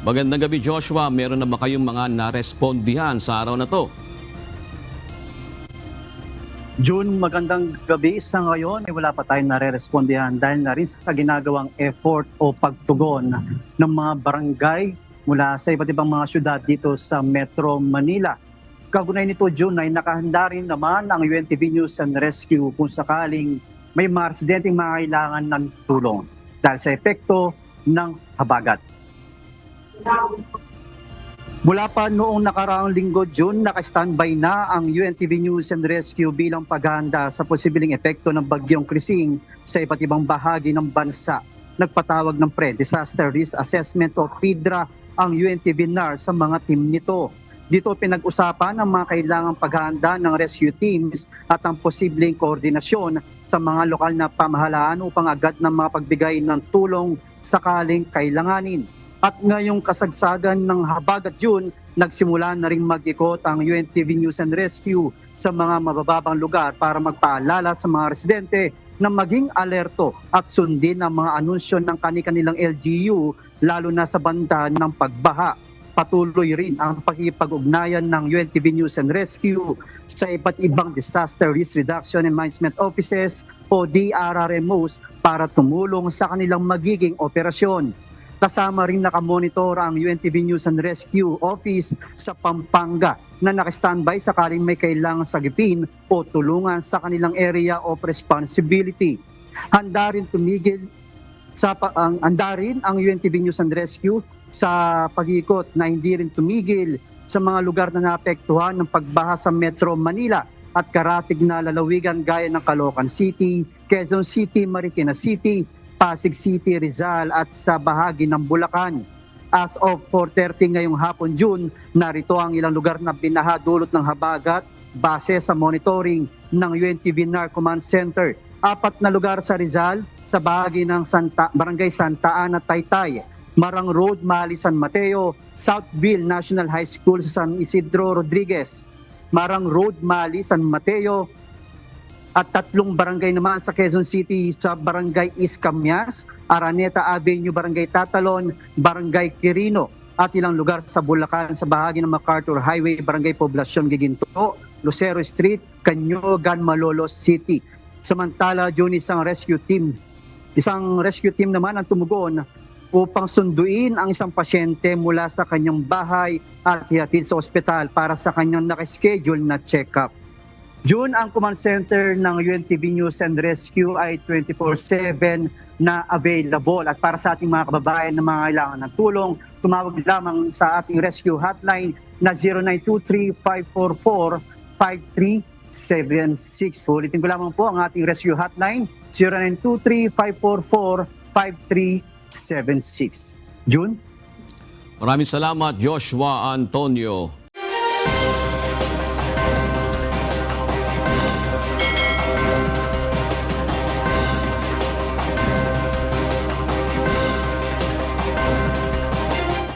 Magandang gabi Joshua, meron na ba kayong mga narespondihan sa araw na to? June, magandang gabi. Sa ngayon, wala pa tayong nare-respondihan dahil na rin sa ginagawang effort o pagtugon ng mga barangay mula sa iba't ibang mga syudad dito sa Metro Manila. Kaugnay nito, June, ay nakahanda rin naman ang UNTV News and Rescue kung sakaling may mga residenteng makakailangan ng tulong dahil sa epekto ng habagat. Mula pa noong nakaraang linggo, June, naka-standby na ang UNTV News and Rescue bilang paghahanda sa posibleng epekto ng bagyong Krising sa iba't ibang bahagi ng bansa. Nagpatawag ng Pre-Disaster Risk Assessment o PIDRA ang UNTV NAR sa mga team nito. Dito pinag-usapan ang mga kailangang paghahanda ng rescue teams at ang posibleng koordinasyon sa mga lokal na pamahalaan upang agad na mapagbigay ng tulong sakaling kailanganin. At ngayong kasagsagan ng habagat June, nagsimula na rin mag-ikot ang UNTV News and Rescue sa mga mabababang lugar para magpaalala sa mga residente na maging alerto at sundin ang mga anunsyo ng kanilang LGU lalo na sa banda ng pagbaha. Patuloy rin ang pakikipag-ugnayan ng UNTV News and Rescue sa iba't ibang Disaster Risk Reduction and Management Offices o DRRMOs para tumulong sa kanilang magiging operasyon. Kasama rin nakamonitor ang UNTV News and Rescue Office sa Pampanga na nakastandby sakaling may kailangang sagipin o tulungan sa kanilang area of responsibility. Handa rin ang UNTV News and Rescue sa pag-ikot na hindi rin tumigil sa mga lugar na naapektuhan ng pagbaha sa Metro Manila at karatig na lalawigan gaya ng Caloocan City, Quezon City, Marikina City, Pasig City, Rizal at sa bahagi ng Bulacan. As of 4:30 ngayong hapon June, narito ang ilang lugar na binaha dulot ng habagat base sa monitoring ng UNTV NAR Command Center. 4 na lugar sa Rizal, sa bahagi ng Barangay Santa Ana, Taytay, Marang Road, Mali, San Mateo, Southville National High School sa San Isidro Rodriguez, Marang Road, Mali, San Mateo, at 3 barangay naman sa Quezon City sa Barangay Iscamias, Araneta Avenue, Barangay Tatalon, Barangay Quirino at ilang lugar sa Bulacan sa bahagi ng MacArthur Highway, Barangay Poblacion, Giginto, Lucero Street, Canyogan, Malolos City. Samantala, June, isang rescue team naman ang tumugon upang sunduin ang isang pasyente mula sa kanyang bahay at hihatid sa ospital para sa kanyang nakaschedule na check-up. June, ang command center ng UNTV News and Rescue ay 24/7 na available. At para sa ating mga kababayan na mga kailangan ng tulong, tumawag lamang sa ating rescue hotline na 0923-544-5376. Ulitin ko lamang po ang ating rescue hotline, 0923-544-5376. June? Maraming salamat Joshua Antonio.